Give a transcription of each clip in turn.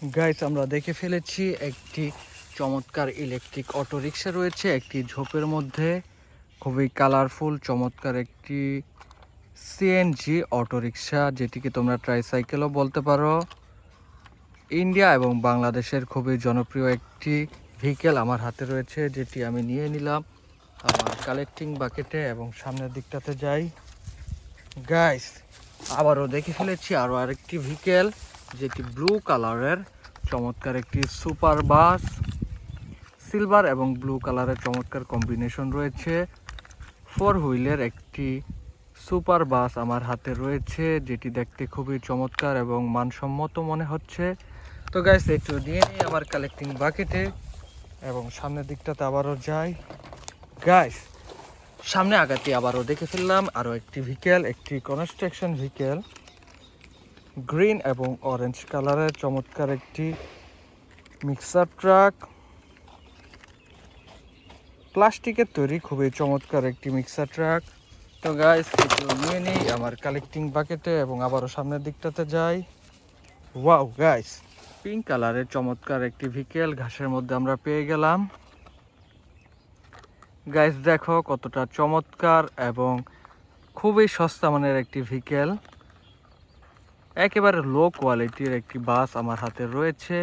Guys, আমরা দেখে ফেলেছি একটি চমৎকার ইলেকট্রিক অটোরিকশা রয়েছে একটি ঝোপের মধ্যে। খুবই কালারফুল চমৎকার একটি সিএনজি অটোরিকশা, যেটিকে তোমরা ট্রাইসাইকেলও বলতে পারো। ইন্ডিয়া এবং বাংলাদেশের খুবই জনপ্রিয় একটি ভেহিকেল আমার হাতে রয়েছে, যেটি আমি নিয়ে নিলাম আমার কালেক্টিং বাকেটে এবং সামনের দিকটাতে যাই। গাইস, আবারও দেখে ফেলেছি আরও আরেকটি ভেহিকেল, যেটি ব্লু কালারের চমৎকার একটি সুপার বাস। সিলভার এবং ব্লু কালারের চমৎকার কম্বিনেশন রয়েছে। 4 হুইলের একটি সুপার বাস আমার হাতে রয়েছে, যেটি দেখতে খুবই চমৎকার এবং মানসম্মত মনে হচ্ছে। তো গাইস, একটু নিয়ে নিই আমার কালেক্টিং বাকেটে এবং সামনের দিকটাতে আবারও যাই। গাইস, সামনে আগাতে আবারও দেখে ফেললাম আরও একটি ভেহিকেল, একটি কনস্ট্রাকশন ভেহিকেল। গ্রিন এবং অরেঞ্জ কালারের চমৎকার একটি মিক্সার ট্রাক, প্লাস্টিকের তৈরি খুবই চমৎকার একটি মিক্সার ট্রাক। তো গাইস, কিছু নিয়ে নিই আমার কালেক্টিং বাকেটে এবং আবারও সামনের দিকটাতে যাই। ওয়াও গাইস, পিঙ্ক কালারের চমৎকার একটি ভেহিকেল ঘাসের মধ্যে আমরা পেয়ে গেলাম। গাইস দেখো কতটা চমৎকার এবং খুবই সস্তা মানের একটি ভেহিকেল। একেবারে লো কোয়ালিটির একটি বাস আমার হাতে রয়েছে,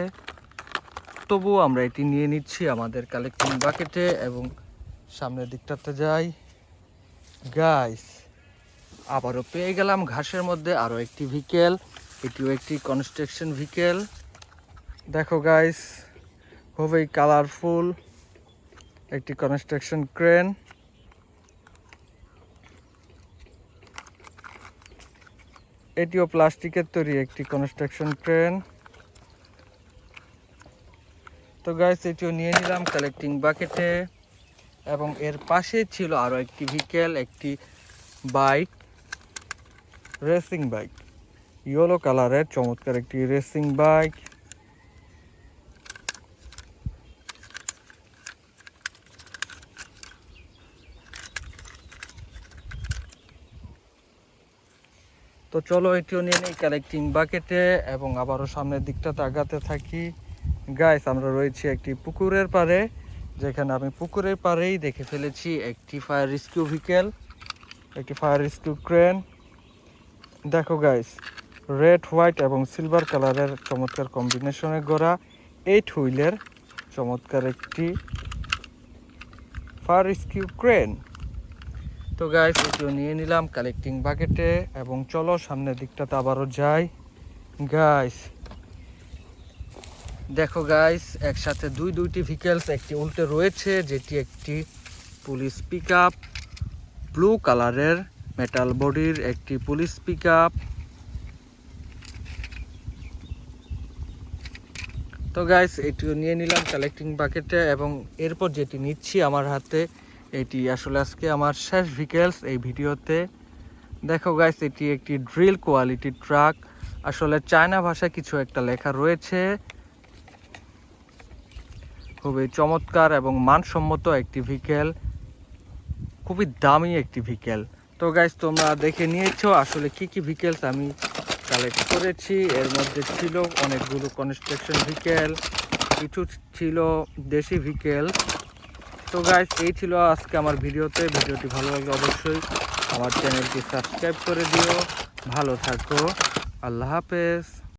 তবুও আমরা এটি নিয়ে নিচ্ছি আমাদের কালেক্টিং বাকেটে এবং সামনের দিকটাতে যাই। গাইস, আবারও পেয়ে গেলাম ঘাসের মধ্যে আরও একটি ভেহিকেল, এটিও একটি কনস্ট্রাকশন ভেহিকেল। দেখো গাইস, খুবই কালারফুল একটি কনস্ট্রাকশন ক্রেন। এটিও প্লাস্টিকের তৈরি একটি কনস্ট্রাকশন ক্রেন। তো গাইস, এটিও নিয়ে নিলাম কালেক্টিং বাকেটে এবং এর পাশে ছিল আরও একটি ভেহিকেল, একটি বাইক, রেসিং বাইক, ইয়েলো কালারের চমৎকার একটি রেসিং বাইক। তো চলো এটিও নিয়ে নিই কালেক্টিং বাকেটে এবং আবারও সামনের দিকটাতে আগাতে থাকি। গাইস, আমরা রয়েছি একটি পুকুরের পাড়ে, যেখানে আমি পুকুরের পাড়েই দেখে ফেলেছি একটি ফায়ার রেস্কিউ ভেহিকেল, একটি ফায়ার রেস্কিউ ক্রেন। দেখো গাইস, রেড, হোয়াইট এবং সিলভার কালারের চমৎকার কম্বিনেশনে গড়া 8 হুইলের চমৎকার একটি ফায়ার রেস্কিউ ক্রেন। তো গাইস, এটিও নিয়ে নিলাম কালেক্টিং বাকেটে এবং চলো সামনের দিকটাতে আবারও যাই। গাইস দেখো গাইস, একসাথে দুইটি ভেহিকেলস একটি উল্টে রয়েছে, যেটি একটি পুলিশ পিকআপ, ব্লু কালারের মেটাল বডির একটি পুলিশ পিকআপ। তো গাইস, এটিও নিয়ে নিলাম কালেক্টিং বাকেটে এবং এরপর যেটি নিচ্ছি আমার হাতে, এটি আসলে আজকে আমার শেষ ভেহিকেলস এই ভিডিওতে। দেখো গাইস, এটি একটি ড্রিল কোয়ালিটি ট্রাক। আসলে চায়না ভাষায় কিছু একটা লেখা রয়েছে। খুবই চমৎকার এবং মানসম্মত একটি ভেহিকেল, খুবই দামি একটি ভেহিকেল। তো গাইস, তোমরা দেখে নিয়েছো আসলে কি কি ভেহিকেলস আমি কালেক্ট করেছি। এর মধ্যে ছিল অনেকগুলো কনস্ট্রাকশন ভেহিকেল, কিছু ছিল দেশি ভেহিকেল। তো গাইস, এই ছিল আজকে আমার ভিডিওতে। ভিডিওটি ভালো লাগলে অবশ্যই আমার চ্যানেলটি সাবস্ক্রাইব করে দিও। ভালো থাকো, আল্লাহ হাফেজ।